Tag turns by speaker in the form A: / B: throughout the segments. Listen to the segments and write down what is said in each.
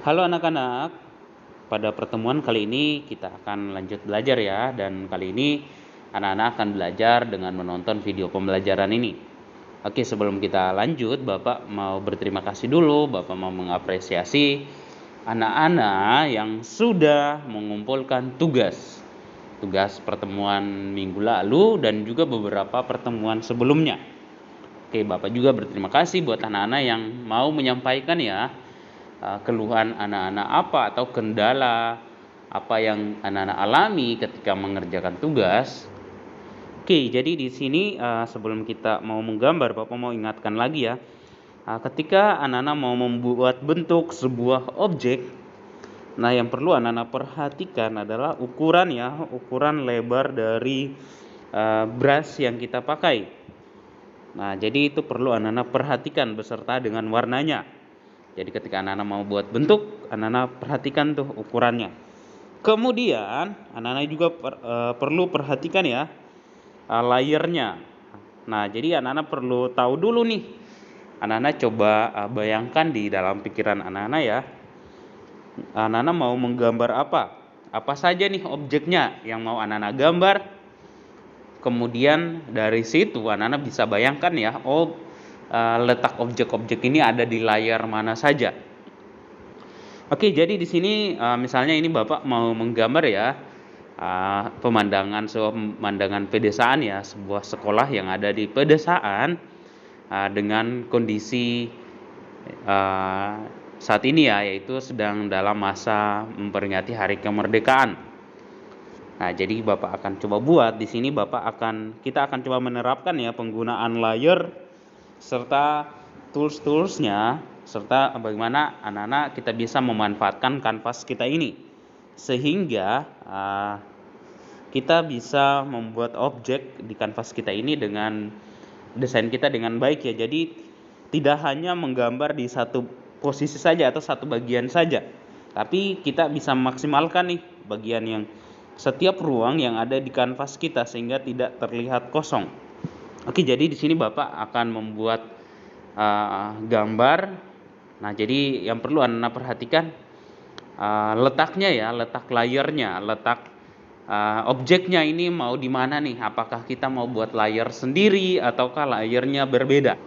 A: Halo anak-anak, pada pertemuan kali ini kita akan lanjut belajar ya. Dan kali ini anak-anak akan belajar dengan menonton video pembelajaran ini. Oke, sebelum kita lanjut, Bapak mau berterima kasih dulu. Bapak mau mengapresiasi anak-anak yang sudah mengumpulkan tugas pertemuan minggu lalu dan juga beberapa pertemuan sebelumnya. Oke, Bapak juga berterima kasih buat anak-anak yang mau menyampaikan ya keluhan anak-anak apa atau kendala apa yang anak-anak alami ketika mengerjakan tugas. Oke, jadi di sini sebelum kita mau menggambar, Bapak mau ingatkan lagi ya, ketika anak-anak mau membuat bentuk sebuah objek, nah yang perlu anak-anak perhatikan adalah ukuran lebar dari brush yang kita pakai. Nah, jadi itu perlu anak-anak perhatikan beserta dengan warnanya. Jadi ketika anak-anak mau buat bentuk, anak-anak perhatikan tuh ukurannya. Kemudian anak-anak juga perlu perhatikan ya layernya. Nah, jadi anak-anak perlu tahu dulu nih. Anak-anak coba bayangkan di dalam pikiran anak-anak ya. Anak-anak mau menggambar apa? Apa saja nih objeknya yang mau anak-anak gambar? Kemudian dari situ anak-anak bisa bayangkan ya, letak objek-objek ini ada di layar mana saja. Oke, jadi di sini misalnya ini Bapak mau menggambar ya pemandangan pedesaan ya, sebuah sekolah yang ada di pedesaan dengan kondisi saat ini ya, yaitu sedang dalam masa memperingati Hari Kemerdekaan. Nah, jadi Bapak akan coba buat di sini, kita akan coba menerapkan ya penggunaan layer serta tools-toolsnya, serta bagaimana anak-anak kita bisa memanfaatkan kanvas kita ini sehingga kita bisa membuat objek di kanvas kita ini dengan desain kita dengan baik ya. Jadi tidak hanya menggambar di satu posisi saja atau satu bagian saja, tapi kita bisa memaksimalkan nih bagian yang setiap ruang yang ada di kanvas kita sehingga tidak terlihat kosong. Oke, jadi di sini Bapak akan membuat gambar. Nah, jadi yang perlu anak-anak perhatikan letaknya ya, letak layernya, letak objeknya ini mau di mana nih? Apakah kita mau buat layer sendiri ataukah layernya berbeda?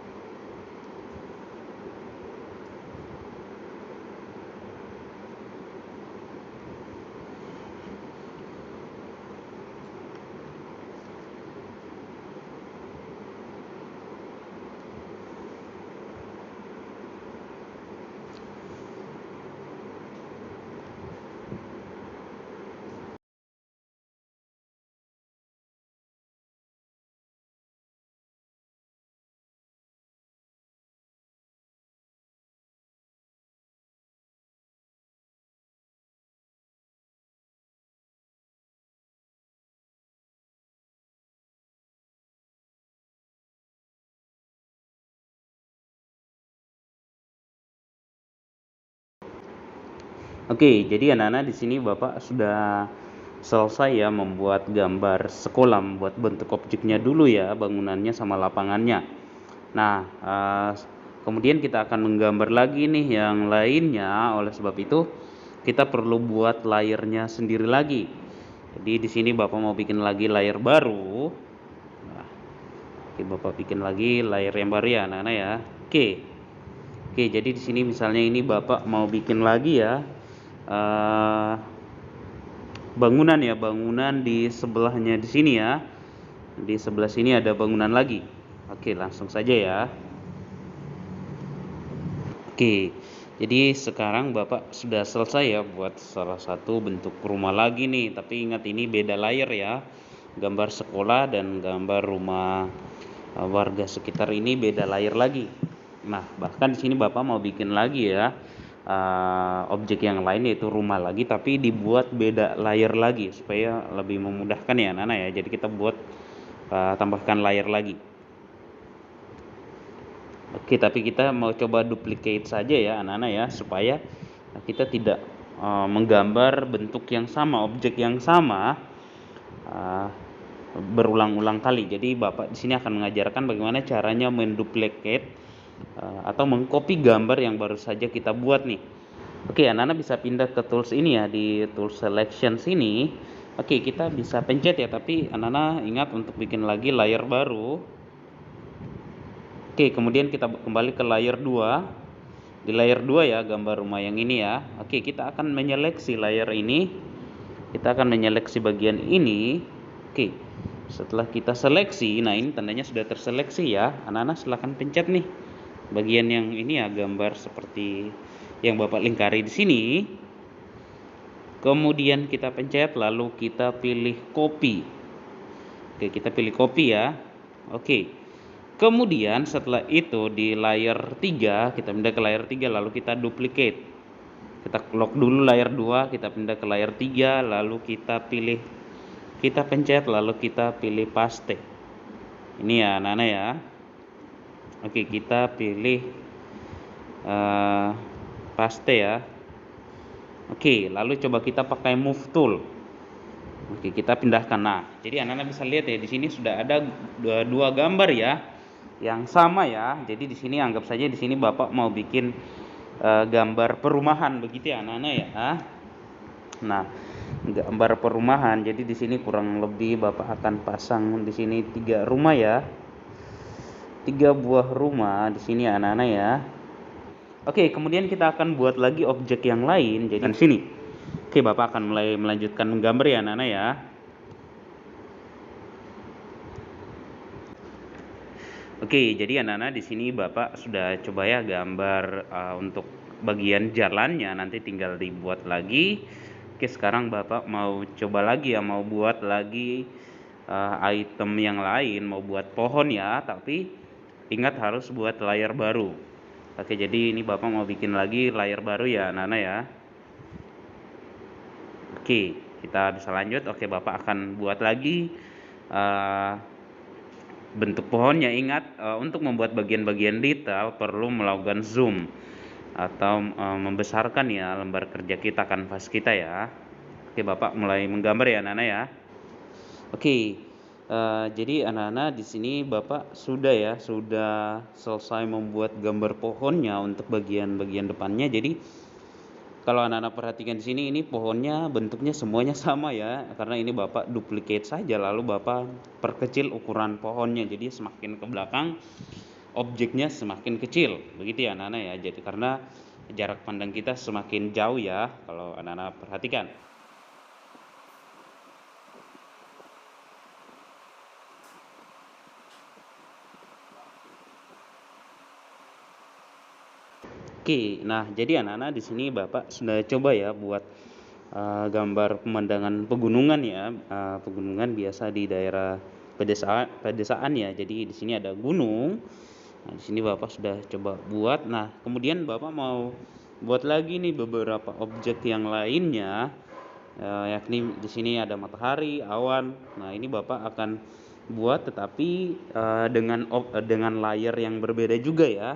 A: Oke, jadi anak-anak di sini Bapak sudah selesai ya membuat gambar sekolah, membuat bentuk objeknya dulu ya, bangunannya sama lapangannya. Nah, kemudian kita akan menggambar lagi nih yang lainnya. Oleh sebab itu, kita perlu buat layernya sendiri lagi. Jadi di sini Bapak mau bikin lagi layer baru. Nah, oke, Bapak bikin lagi layer yang baru ya, anak-anak ya. Oke, jadi di sini misalnya ini Bapak mau bikin lagi ya bangunan di sebelahnya di sini ya. Di sebelah sini ada bangunan lagi. Oke, langsung saja ya. Oke, jadi sekarang Bapak sudah selesai ya buat salah satu bentuk rumah lagi nih. Tapi ingat ini beda layer ya. Gambar sekolah dan gambar rumah warga sekitar ini beda layer lagi. Nah, bahkan di sini Bapak mau bikin lagi ya objek yang lain yaitu rumah lagi, tapi dibuat beda layer lagi supaya lebih memudahkan ya anak-anak ya. Jadi kita buat tambahkan layer lagi. Oke, tapi kita mau coba duplicate saja ya anak-anak ya, supaya kita tidak menggambar bentuk yang sama, objek yang sama berulang-ulang kali. Jadi Bapak di sini akan mengajarkan bagaimana caranya menduplicate atau mengcopy gambar yang baru saja kita buat nih. Oke, anak-anak bisa pindah ke tools ini ya, di tools selection sini. Oke, kita bisa pencet ya, tapi anak-anak ingat untuk bikin lagi layer baru. Oke, kemudian kita kembali ke layer 2. Di layer 2 ya, gambar rumah yang ini ya. Oke, kita akan menyeleksi layer ini. Kita akan menyeleksi bagian ini. Oke, setelah kita seleksi, nah ini tandanya sudah terseleksi ya. Anak-anak silahkan pencet nih bagian yang ini ya, gambar seperti yang Bapak lingkari di sini. Kemudian kita pencet, lalu kita pilih copy. Oke, kita pilih copy ya. Oke. Kemudian setelah itu di layer 3, kita pindah ke layer 3, lalu kita duplicate. Kita lock dulu layer 2, kita pindah ke layer 3, lalu kita pencet, lalu kita pilih paste. Ini ya anak-anak ya. Oke, kita pilih paste ya. Oke, lalu coba kita pakai move tool. Oke, kita pindahkan. Nah, jadi anak-anak bisa lihat ya, di sini sudah ada dua gambar ya, yang sama ya. Jadi di sini anggap saja di sini Bapak mau bikin gambar perumahan begitu ya anak-anak ya. Nah, gambar perumahan. Jadi di sini kurang lebih Bapak akan pasang di sini 3 rumah ya. 3 buah rumah di sini ya anak-anak ya. Oke, kemudian kita akan buat lagi objek yang lain. Jadi di sini. Oke, Bapak akan mulai melanjutkan menggambar ya anak-anak ya. Oke, jadi anak-anak di sini Bapak sudah coba ya gambar untuk bagian jalannya, nanti tinggal dibuat lagi. Oke, sekarang Bapak mau coba lagi ya, mau buat lagi item yang lain, mau buat pohon ya, tapi ingat harus buat layar baru. Oke, jadi ini Bapak mau bikin lagi layar baru ya anak-anak ya. Oke, kita bisa lanjut. Oke, Bapak akan buat lagi bentuk pohonnya. Ingat, untuk membuat bagian-bagian detail perlu melakukan zoom atau membesarkan ya lembar kerja kita, kanvas kita ya. Oke, Bapak mulai menggambar ya anak-anak ya. Oke, jadi anak-anak di sini Bapak sudah selesai membuat gambar pohonnya untuk bagian-bagian depannya. Jadi kalau anak-anak perhatikan di sini, ini pohonnya bentuknya semuanya sama ya, karena ini Bapak duplicate saja, lalu Bapak perkecil ukuran pohonnya, jadi semakin ke belakang objeknya semakin kecil, begitu ya anak-anak ya. Jadi karena jarak pandang kita semakin jauh ya, kalau anak-anak perhatikan. Oke, nah jadi anak-anak di sini Bapak sudah coba ya buat gambar pemandangan pegunungan ya, pegunungan biasa di daerah pedesaan ya. Jadi di sini ada gunung. Nah, di sini Bapak sudah coba buat. Nah, kemudian Bapak mau buat lagi nih beberapa objek yang lainnya, yakni di sini ada matahari, awan. Nah, ini Bapak akan buat tetapi dengan layer yang berbeda juga ya.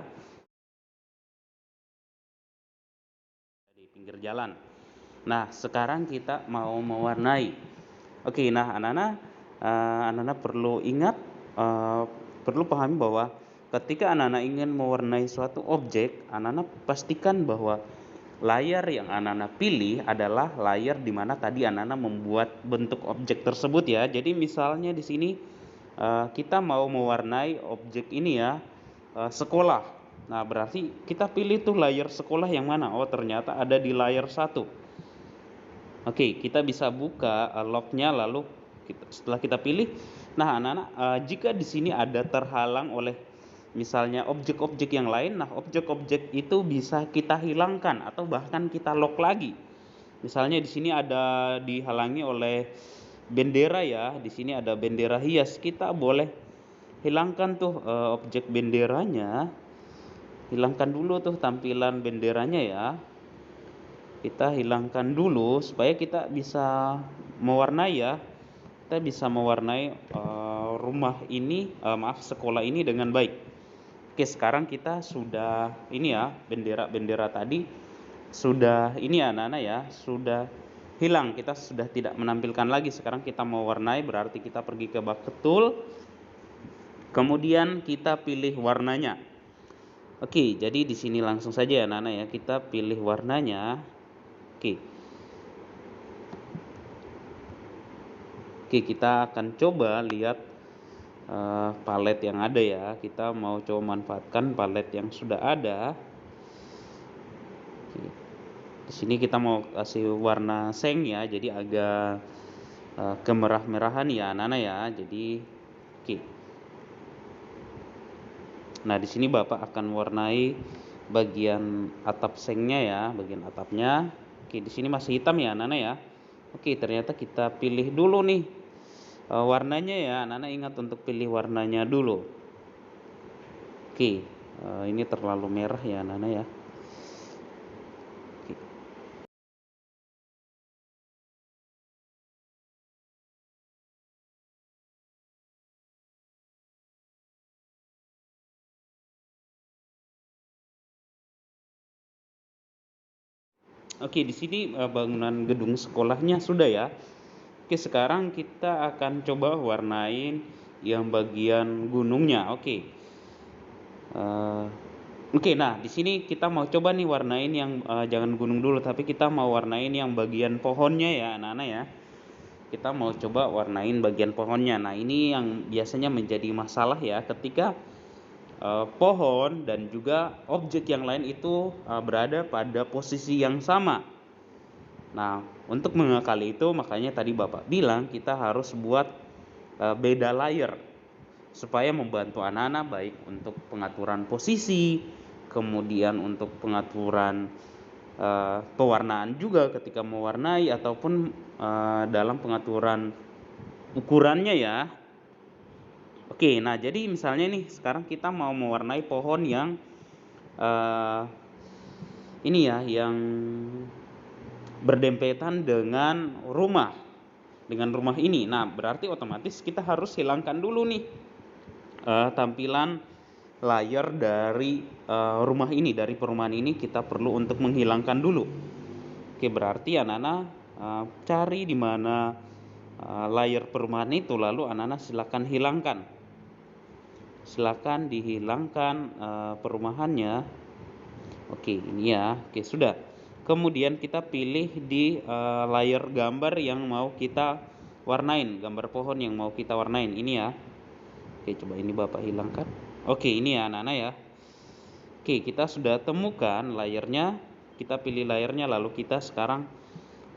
A: Di pinggir jalan. Nah, sekarang kita mau mewarnai. Oke, nah anak-anak perlu ingat, perlu pahami bahwa ketika anak-anak ingin mewarnai suatu objek, anak-anak pastikan bahwa layar yang anak-anak pilih adalah layar di mana tadi anak-anak membuat bentuk objek tersebut ya. Jadi misalnya di sini kita mau mewarnai objek ini ya, sekolah. Nah, berarti kita pilih tuh layar sekolah yang mana? Oh, ternyata ada di layar 1. Oke, kita bisa buka lognya, lalu setelah kita pilih. Nah, anak-anak, jika di sini ada terhalang oleh misalnya objek-objek yang lain, nah objek-objek itu bisa kita hilangkan atau bahkan kita lock lagi. Misalnya di sini ada dihalangi oleh bendera ya, di sini ada bendera hias, kita boleh hilangkan tuh objek benderanya. Hilangkan dulu tuh tampilan benderanya ya. Kita hilangkan dulu supaya kita bisa mewarnai ya. Kita bisa mewarnai rumah ini, sekolah ini dengan baik. Oke, sekarang kita sudah ini ya, bendera-bendera tadi sudah ini ya anak-anak ya, sudah hilang. Kita sudah tidak menampilkan lagi. Sekarang kita mau warnai, berarti kita pergi ke bucket tool. Kemudian kita pilih warnanya. Oke, jadi di sini langsung saja ya Nana ya, kita pilih warnanya. Oke. Oke, kita akan coba lihat palet yang ada ya. Kita mau coba manfaatkan palet yang sudah ada. Oke. Di sini kita mau kasih warna seng ya, jadi agak kemerah-merahan ya Nana ya. Jadi oke. Nah, di sini Bapak akan warnai bagian atap sengnya ya, bagian atapnya. Oke, di sini masih hitam ya Nana ya. Oke, ternyata kita pilih dulu nih warnanya ya. Nana ingat untuk pilih warnanya dulu. Oke, ini terlalu merah ya Nana ya. Oke. Oke, di sini bangunan gedung sekolahnya sudah ya. Oke, sekarang kita akan coba warnain yang bagian gunungnya. Oke. Eh, Oke, nah di sini kita mau coba nih warnain yang jangan gunung dulu, tapi kita mau warnain yang bagian pohonnya ya, anak-anak ya. Kita mau coba warnain bagian pohonnya. Nah, ini yang biasanya menjadi masalah ya ketika pohon dan juga objek yang lain itu berada pada posisi yang sama. Nah, untuk mengakali itu makanya tadi Bapak bilang kita harus buat beda layer supaya membantu anak-anak baik untuk pengaturan posisi, kemudian untuk pengaturan pewarnaan juga ketika mewarnai ataupun dalam pengaturan ukurannya ya. Oke, nah jadi misalnya nih sekarang kita mau mewarnai pohon yang eh, ini ya, yang berdempetan dengan rumah ini. Nah, berarti otomatis kita harus hilangkan dulu nih tampilan layar dari rumah ini, dari perumahan ini kita perlu untuk menghilangkan dulu. Oke, berarti anak-anak cari di mana layar perumahan itu, lalu anak-anak silakan hilangkan. Silakan dihilangkan perumahannya. Oke, ini ya. Oke, sudah. Kemudian kita pilih di layar gambar yang mau kita warnain, gambar pohon yang mau kita warnain. Ini ya. Oke, coba ini Bapak hilangkan. Oke, ini ya anak-anak ya. Oke, kita sudah temukan layarnya. Kita pilih layarnya lalu kita sekarang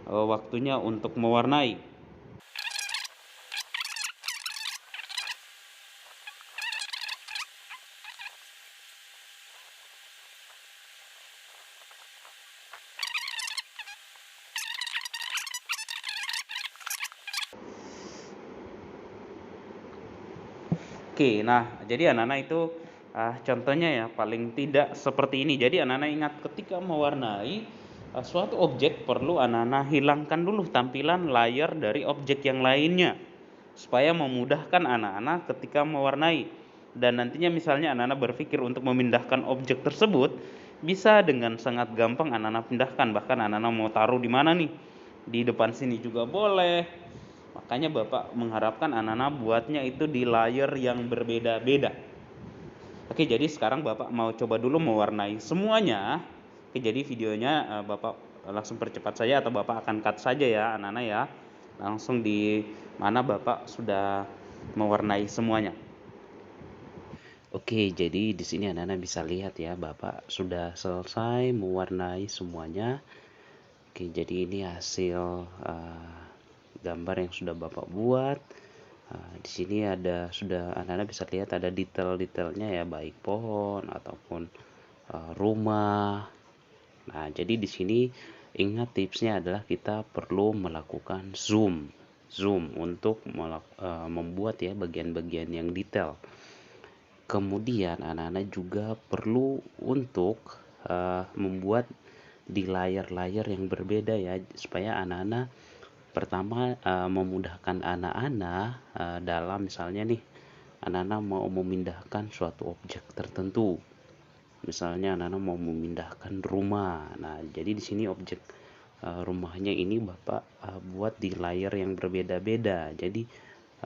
A: waktunya untuk mewarnai. Oke, nah jadi anak-anak itu contohnya ya paling tidak seperti ini. Jadi anak-anak ingat ketika mewarnai suatu objek perlu anak-anak hilangkan dulu tampilan layar dari objek yang lainnya supaya memudahkan anak-anak ketika mewarnai. Dan nantinya misalnya anak-anak berpikir untuk memindahkan objek tersebut bisa dengan sangat gampang anak-anak pindahkan. Bahkan anak-anak mau taruh di mana nih? Di depan sini juga boleh. Makanya Bapak mengharapkan anak-anak buatnya itu di layer yang berbeda-beda. Oke, jadi sekarang Bapak mau coba dulu mewarnai semuanya. Oke, jadi videonya Bapak langsung percepat saja atau Bapak akan cut saja ya anak-anak ya. Langsung di mana Bapak sudah mewarnai semuanya. Oke, jadi di sini anak-anak bisa lihat ya, Bapak sudah selesai mewarnai semuanya. Oke, jadi ini hasil gambar yang sudah Bapak buat. Di sini ada sudah anak-anak bisa lihat ada detail-detailnya ya, baik pohon ataupun rumah. Nah, jadi di sini ingat tipsnya adalah kita perlu melakukan zoom untuk membuat ya bagian-bagian yang detail. Kemudian anak-anak juga perlu untuk membuat di layar-layar yang berbeda ya, supaya anak-anak pertama memudahkan anak-anak dalam misalnya nih anak-anak mau memindahkan suatu objek tertentu. Misalnya anak-anak mau memindahkan rumah. Nah, jadi di sini objek rumahnya ini Bapak buat di layar yang berbeda-beda. Jadi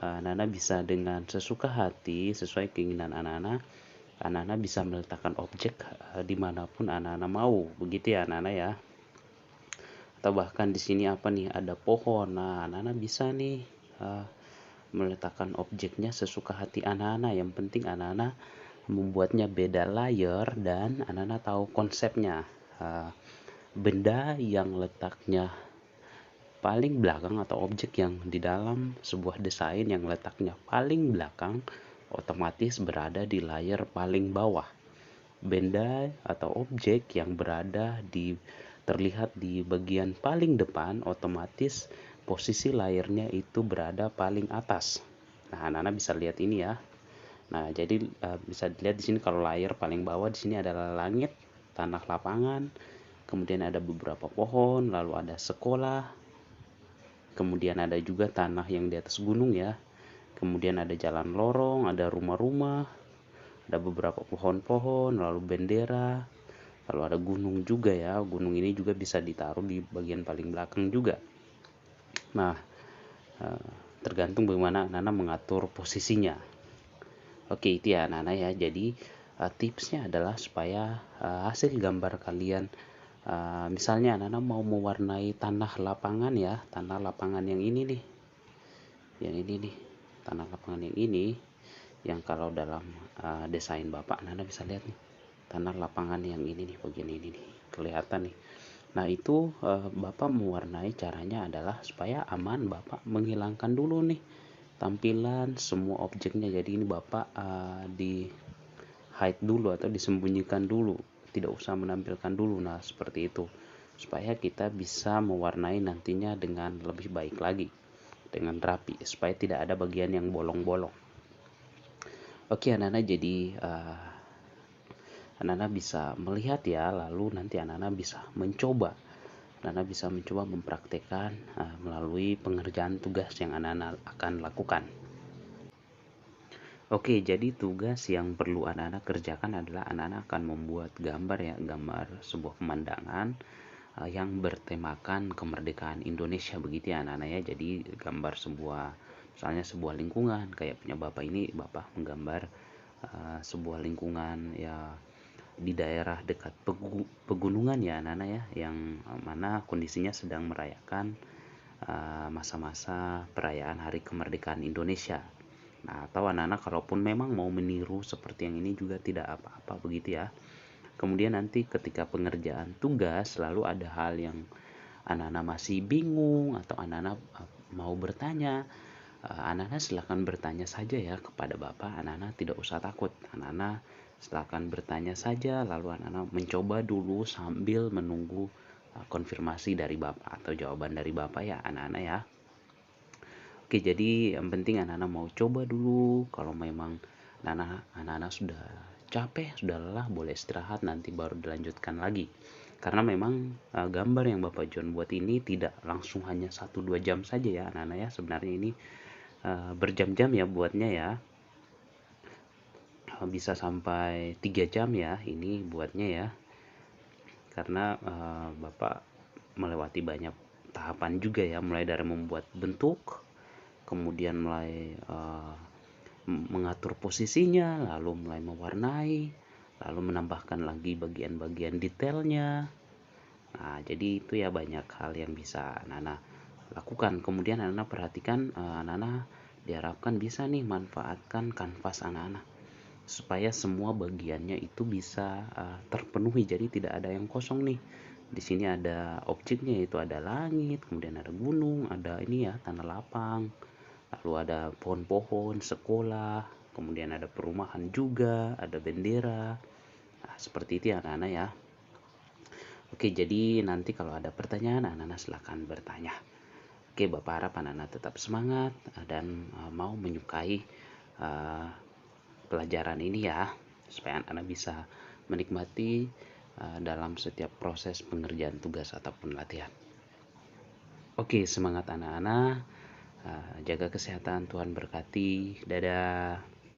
A: anak-anak bisa dengan sesuka hati sesuai keinginan anak-anak anak-anak bisa meletakkan objek dimanapun anak-anak mau, begitu ya anak-anak ya. Atau bahkan di sini apa nih, ada pohon. Nah, anak-anak bisa nih meletakkan objeknya sesuka hati anak-anak. Yang penting anak-anak membuatnya beda layer dan anak-anak tahu konsepnya. Benda yang letaknya paling belakang atau objek yang di dalam sebuah desain yang letaknya paling belakang otomatis berada di layer paling bawah. Benda atau objek yang terlihat di bagian paling depan otomatis posisi layernya itu berada paling atas. Nah, anak-anak bisa lihat ini ya. Nah, jadi bisa dilihat di sini kalau layer paling bawah di sini adalah langit, tanah lapangan, kemudian ada beberapa pohon, lalu ada sekolah, kemudian ada juga tanah yang di atas gunung ya. Kemudian ada jalan lorong, ada rumah-rumah, ada beberapa pohon-pohon, lalu bendera, lalu ada gunung juga ya. Gunung ini juga bisa ditaruh di bagian paling belakang juga. Nah, tergantung bagaimana anak-anak mengatur posisinya. Oke, itu ya anak-anak ya. Jadi tipsnya adalah supaya hasil gambar kalian, misalnya anak-anak mau mewarnai tanah lapangan ya, tanah lapangan yang ini nih, tanah lapangan yang ini, yang kalau dalam desain Bapak anak-anak bisa lihat nih, tanah lapangan yang ini nih, bagian ini nih, kelihatan nih. Nah, itu Bapak mewarnai caranya adalah supaya aman. Bapak menghilangkan dulu nih tampilan semua objeknya. Jadi ini Bapak di hide dulu atau disembunyikan dulu, tidak usah menampilkan dulu. Nah, seperti itu supaya kita bisa mewarnai nantinya dengan lebih baik lagi, dengan rapi, supaya tidak ada bagian yang bolong-bolong. Oke anak-anak, jadi anak-anak bisa melihat ya, lalu nanti anak-anak bisa mencoba. Anak-anak bisa mencoba mempraktekkan melalui pengerjaan tugas yang anak-anak akan lakukan. Oke, jadi tugas yang perlu anak-anak kerjakan adalah anak-anak akan membuat gambar ya, gambar sebuah pemandangan yang bertemakan kemerdekaan Indonesia, begitu ya anak-anak ya. Jadi gambar misalnya sebuah lingkungan, kayak punya Bapak ini, Bapak menggambar sebuah lingkungan ya di daerah dekat pegunungan ya anak-anak ya, yang mana kondisinya sedang merayakan masa-masa perayaan Hari Kemerdekaan Indonesia. Nah, atau anak-anak kalaupun memang mau meniru seperti yang ini juga tidak apa-apa, begitu ya. Kemudian nanti ketika pengerjaan tugas selalu ada hal yang anak-anak masih bingung atau anak-anak mau bertanya, anak-anak silakan bertanya saja ya kepada Bapak. Anak-anak tidak usah takut. Anak-anak silakan bertanya saja, lalu anak-anak mencoba dulu sambil menunggu konfirmasi dari Bapak atau jawaban dari Bapak ya anak-anak ya. Oke, jadi yang penting anak-anak mau coba dulu. Kalau memang anak-anak sudah capek, sudah lelah, boleh istirahat, nanti baru dilanjutkan lagi. Karena memang gambar yang Bapak John buat ini tidak langsung hanya 1-2 jam saja ya anak-anak ya. Sebenarnya ini berjam-jam ya buatnya ya. Bisa sampai 3 jam ya ini buatnya ya. Karena Bapak melewati banyak tahapan juga ya, mulai dari membuat bentuk, kemudian mulai mengatur posisinya, lalu mulai mewarnai, lalu menambahkan lagi bagian-bagian detailnya. Nah, jadi itu ya banyak hal yang bisa anak-anak lakukan. Kemudian anak-anak perhatikan, anak-anak diharapkan bisa nih manfaatkan kanvas anak-anak supaya semua bagiannya itu bisa terpenuhi. Jadi tidak ada yang kosong nih. Di sini ada objeknya, itu ada langit, kemudian ada gunung, ada ini ya tanah lapang, lalu ada pohon-pohon, sekolah, kemudian ada perumahan juga, ada bendera. Nah, seperti itu ya anak-anak ya. Oke, jadi nanti kalau ada pertanyaan anak-anak silakan bertanya. Oke, Bapak harap anak-anak tetap semangat dan mau menyukai pelajaran ini ya, supaya anak-anak bisa menikmati dalam setiap proses pengerjaan tugas ataupun latihan. Oke, semangat anak-anak. Jaga kesehatan, Tuhan berkati. Dadah.